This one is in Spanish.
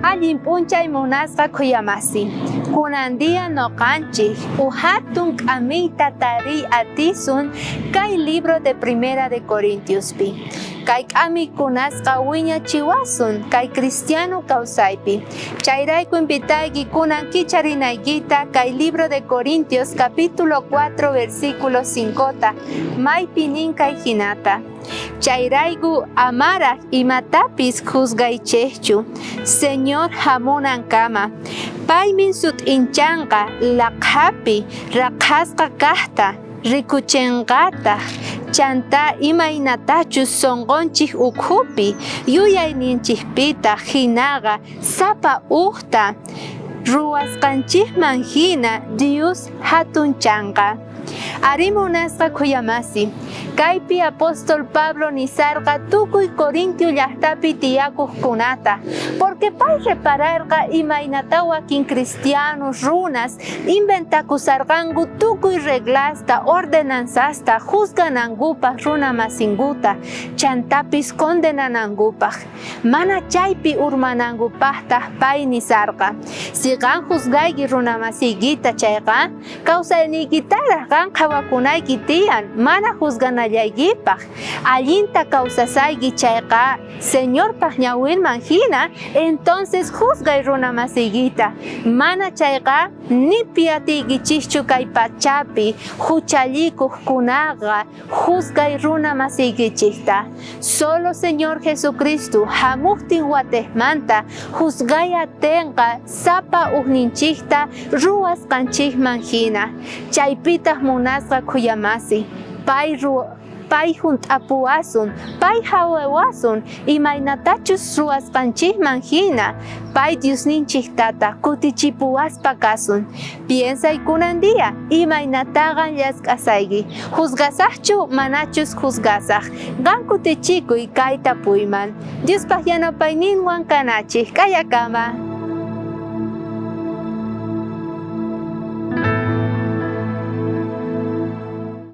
Allin p'unchay munasqa khuyamasi, kunandia noqanchik hatun k'amiyta tariy atisun kay libro de Primera de Corintiospi. Kay k'ami kunasqa wiñachiwasun kay cristiano kawsaypi. Chayrayku invitayki kunan kicharinaykita kay libro de Corintios capítulo 4 versículo 5ta maypi nin kay hinata. Chayrayku amara imatapis juzgaychekchu, Señor hamunankama. Paymin sut'inchanqa laqhapi raqhasqa kaqta rikuchinqata chanta imaynatachus sonqonchik ukhupi yuyayninchikpita hinaqa sapa uqta ruwasqanchikman hina Dios hatunchanqa. Ari munasqa khuyamasi, kaypi apóstol Pablo nisarqa tukuy Corintio llaqtapi tiyakuqkunata, porque pay repararqa imaynata wakin cristianos runas inventakusarqanku tukuy reglasta ordenanzasta juzganankupaq runa masinkuta chantapis condenanankupaq. Mana chaypi urmanankupaqtaq pay nisarqa. Siqan juzgayki runa masiykita chayqa, kawsaynikitaraq qan qhawakunayki tiyan mana juzganallaykipaq. Allinta kawsasayki chayqa Señorpaq ñawinman hina, entonces juzgay runa masiykita. Mana chayqa nipi atiykichikchu kay pachapi huchallikuqkunaqa juzgay runa masiykichikta. Solo Señor Jesucristo hamuqtin watejmanta juzgay atenqa sapa uqninchikta ruwasqanchikman hina. Chaypitaq munasqa khuyamasi, pay hunt'apuwasun, pay hawawasun, imaynatachus ruwasqanchikman hina, pay Diosninchiktata kutichipuwaspa kasun. Piensay kunandia imaynataqa llask'asayki, juzgasaqchu manachus juzgasaq, qan kutichikuy kay tapuyman. Diospaq yanapayninwan kanachik, kayakama.